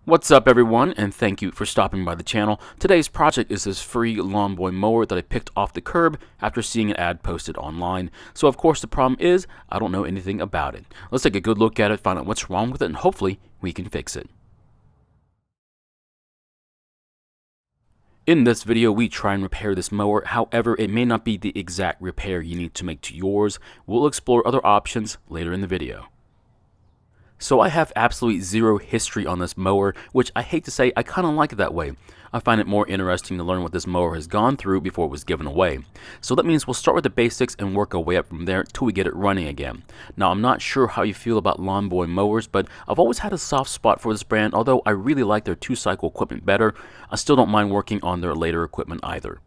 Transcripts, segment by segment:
What's up everyone, and thank you for stopping by the channel. Today's project is this free lawn boy mower that I picked off the curb after seeing an ad posted online. So of course the problem is, I don't know anything about it. Let's take a good look at it, find out what's wrong with it, and hopefully we can fix it. In this video, we try and repair this mower. However, it may not be the exact repair you need to make to yours. We'll explore other options later in the video. So I have absolutely zero history on this mower, which I hate to say, I kind of like it that way. I find it more interesting to learn what this mower has gone through before it was given away. So that means we'll start with the basics and work our way up from there till we get it running again. Now I'm not sure how you feel about lawn boy mowers, but I've always had a soft spot for this brand. Although I really like their 2-cycle equipment better, I still don't mind working on their later equipment either.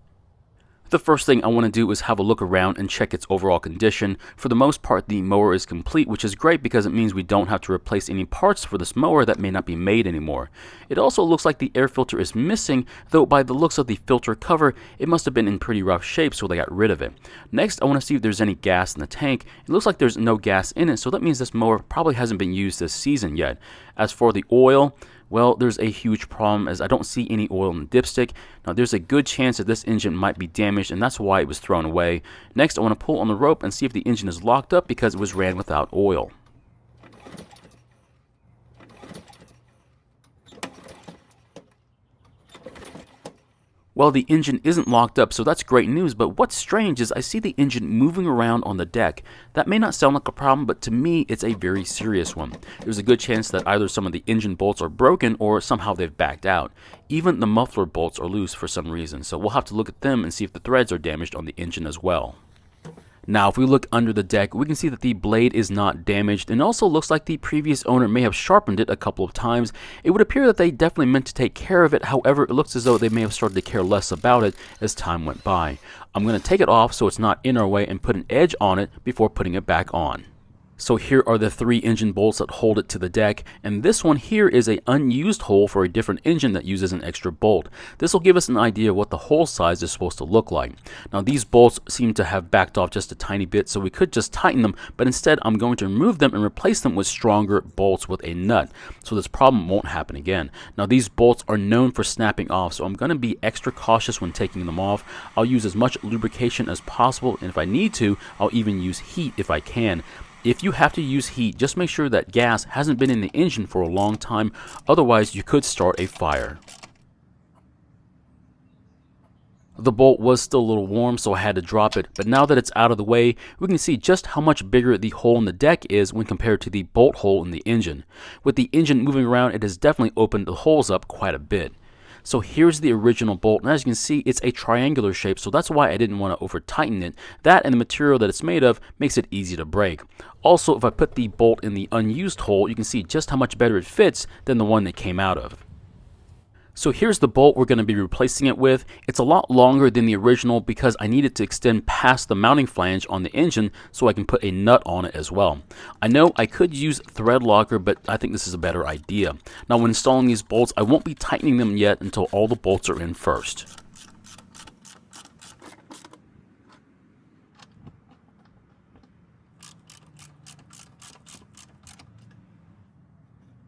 The first thing I want to do is have a look around and check its overall condition. For the most part, the mower is complete, which is great because it means we don't have to replace any parts for this mower that may not be made anymore. It also looks like the air filter is missing, though by the looks of the filter cover, it must have been in pretty rough shape, so they got rid of it. Next, I want to see if there's any gas in the tank. It looks like there's no gas in it, so that means this mower probably hasn't been used this season yet. As for the oil, well, there's a huge problem as I don't see any oil in the dipstick. Now there's a good chance that this engine might be damaged and that's why it was thrown away. Next, I want to pull on the rope and see if the engine is locked up because it was ran without oil. Well, the engine isn't locked up, so that's great news, but what's strange is I see the engine moving around on the deck. That may not sound like a problem, but to me, it's a very serious one. There's a good chance that either some of the engine bolts are broken or somehow they've backed out. Even the muffler bolts are loose for some reason, so we'll have to look at them and see if the threads are damaged on the engine as well. Now, if we look under the deck, we can see that the blade is not damaged, and also looks like the previous owner may have sharpened it a couple of times. It would appear that they definitely meant to take care of it, however, it looks as though they may have started to care less about it as time went by. I'm going to take it off so it's not in our way and put an edge on it before putting it back on. So here are the 3 engine bolts that hold it to the deck, and this one here is an unused hole for a different engine that uses an extra bolt. This will give us an idea of what the hole size is supposed to look like. Now these bolts seem to have backed off just a tiny bit, so we could just tighten them, but instead I'm going to remove them and replace them with stronger bolts with a nut, so this problem won't happen again. Now these bolts are known for snapping off, so I'm going to be extra cautious when taking them off. I'll use as much lubrication as possible, and if I need to, I'll even use heat if I can. If you have to use heat, just make sure that gas hasn't been in the engine for a long time, otherwise you could start a fire. The bolt was still a little warm, so I had to drop it, but now that it's out of the way, we can see just how much bigger the hole in the deck is when compared to the bolt hole in the engine. With the engine moving around, it has definitely opened the holes up quite a bit. So here's the original bolt, and as you can see, it's a triangular shape, so that's why I didn't want to over tighten it. That and the material that it's made of makes it easy to break. Also, if I put the bolt in the unused hole, you can see just how much better it fits than the one that came out of. So here's the bolt we're going to be replacing it with. It's a lot longer than the original because I needed to extend past the mounting flange on the engine so I can put a nut on it as well. I know I could use thread locker, but I think this is a better idea. Now when installing these bolts, I won't be tightening them yet until all the bolts are in first.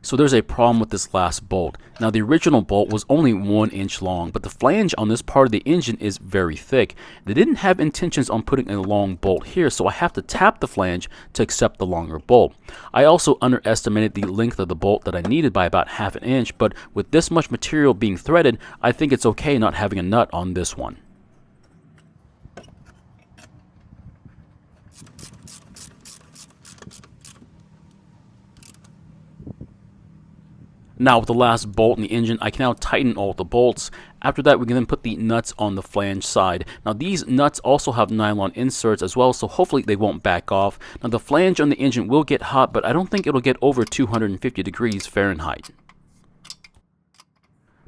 So there's a problem with this last bolt. Now the original bolt was only 1 inch long, but the flange on this part of the engine is very thick. They didn't have intentions on putting a long bolt here, so I have to tap the flange to accept the longer bolt. I also underestimated the length of the bolt that I needed by about ½ an inch, but with this much material being threaded, I think it's okay not having a nut on this one. Now with the last bolt in the engine, I can now tighten all the bolts. After that, we can then put the nuts on the flange side. Now these nuts also have nylon inserts as well, so hopefully they won't back off. Now the flange on the engine will get hot, but I don't think it'll get over 250 degrees Fahrenheit.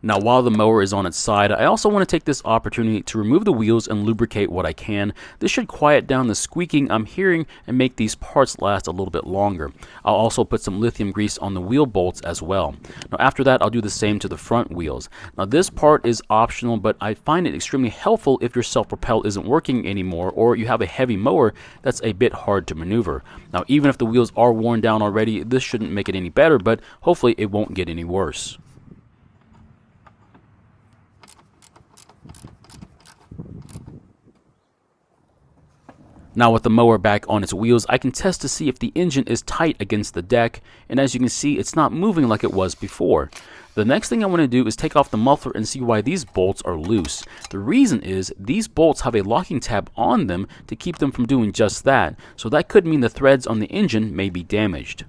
Now while the mower is on its side, I also want to take this opportunity to remove the wheels and lubricate what I can. This should quiet down the squeaking I'm hearing and make these parts last a little bit longer. I'll also put some lithium grease on the wheel bolts as well. Now after that, I'll do the same to the front wheels. Now this part is optional, but I find it extremely helpful if your self-propel isn't working anymore or you have a heavy mower that's a bit hard to maneuver. Now even if the wheels are worn down already, this shouldn't make it any better, but hopefully it won't get any worse. Now with the mower back on its wheels, I can test to see if the engine is tight against the deck, and as you can see, it's not moving like it was before. The next thing I want to do is take off the muffler and see why these bolts are loose. The reason is these bolts have a locking tab on them to keep them from doing just that, so that could mean the threads on the engine may be damaged.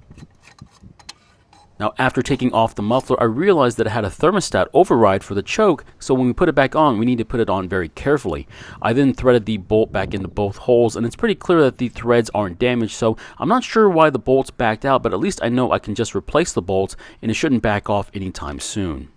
Now after taking off the muffler, I realized that it had a thermostat override for the choke, so when we put it back on, we need to put it on very carefully. I then threaded the bolt back into both holes, and it's pretty clear that the threads aren't damaged, so I'm not sure why the bolts backed out, but at least I know I can just replace the bolts, and it shouldn't back off anytime soon.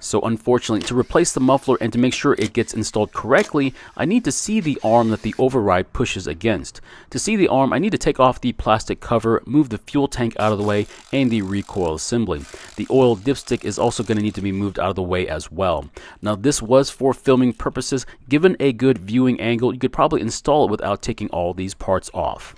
So unfortunately, to replace the muffler and to make sure it gets installed correctly, I need to see the arm that the override pushes against. To see the arm, I need to take off the plastic cover, move the fuel tank out of the way, and the recoil assembly. The oil dipstick is also going to need to be moved out of the way as well. Now this was for filming purposes. Given a good viewing angle, you could probably install it without taking all these parts off.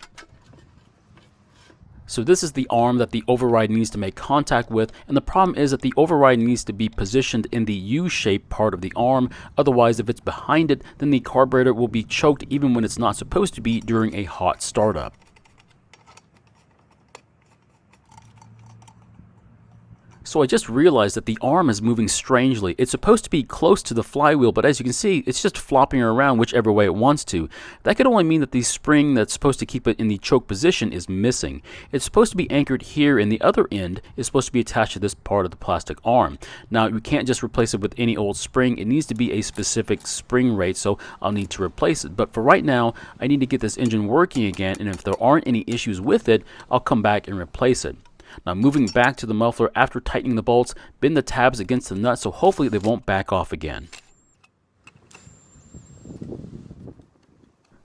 So this is the arm that the override needs to make contact with, and the problem is that the override needs to be positioned in the U-shaped part of the arm. Otherwise, if it's behind it, then the carburetor will be choked even when it's not supposed to be during a hot startup. So I just realized that the arm is moving strangely. It's supposed to be close to the flywheel, but as you can see, it's just flopping around whichever way it wants to. That could only mean that the spring that's supposed to keep it in the choke position is missing. It's supposed to be anchored here, and the other end is supposed to be attached to this part of the plastic arm. Now, you can't just replace it with any old spring. It needs to be a specific spring rate, so I'll need to replace it. But for right now, I need to get this engine working again, and if there aren't any issues with it, I'll come back and replace it. Now moving back to the muffler, after tightening the bolts, bend the tabs against the nut so hopefully they won't back off again.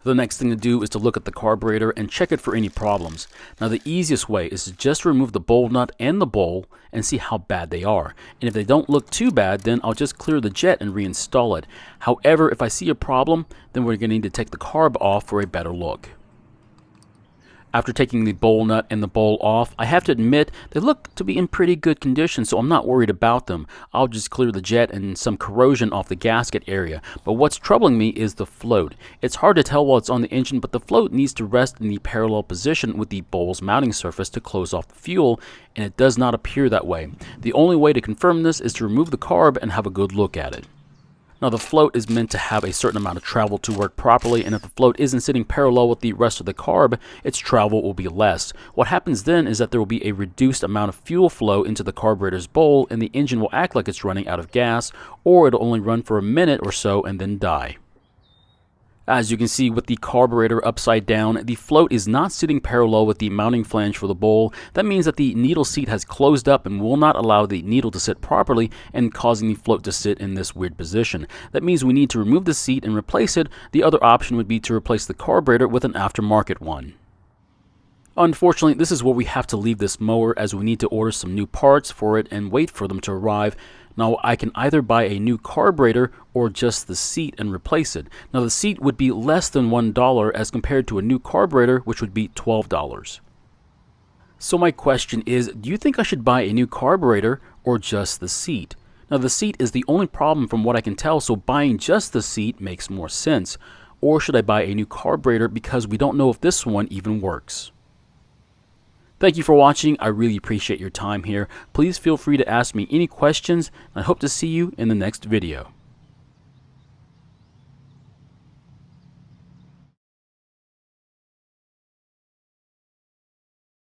The next thing to do is to look at the carburetor and check it for any problems. Now the easiest way is to just remove the bowl nut and the bowl and see how bad they are. And if they don't look too bad, then I'll just clear the jet and reinstall it. However, if I see a problem, then we're going to need to take the carb off for a better look. After taking the bowl nut and the bowl off, I have to admit they look to be in pretty good condition, so I'm not worried about them. I'll just clear the jet and some corrosion off the gasket area. But what's troubling me is the float. It's hard to tell while it's on the engine, but the float needs to rest in the parallel position with the bowl's mounting surface to close off the fuel, and it does not appear that way. The only way to confirm this is to remove the carb and have a good look at it. Now the float is meant to have a certain amount of travel to work properly, and if the float isn't sitting parallel with the rest of the carb, its travel will be less. What happens then is that there will be a reduced amount of fuel flow into the carburetor's bowl, and the engine will act like it's running out of gas, or it'll only run for a minute or so and then die. As you can see with the carburetor upside down, the float is not sitting parallel with the mounting flange for the bowl. That means that the needle seat has closed up and will not allow the needle to sit properly and causing the float to sit in this weird position. That means we need to remove the seat and replace it. The other option would be to replace the carburetor with an aftermarket one. Unfortunately, this is where we have to leave this mower as we need to order some new parts for it and wait for them to arrive. Now, I can either buy a new carburetor or just the seat and replace it. Now, the seat would be less than $1 as compared to a new carburetor, which would be $12. So my question is, do you think I should buy a new carburetor or just the seat? Now, the seat is the only problem from what I can tell, so buying just the seat makes more sense. Or should I buy a new carburetor because we don't know if this one even works? Thank you for watching. I really appreciate your time here. Please feel free to ask me any questions. I hope to see you in the next video.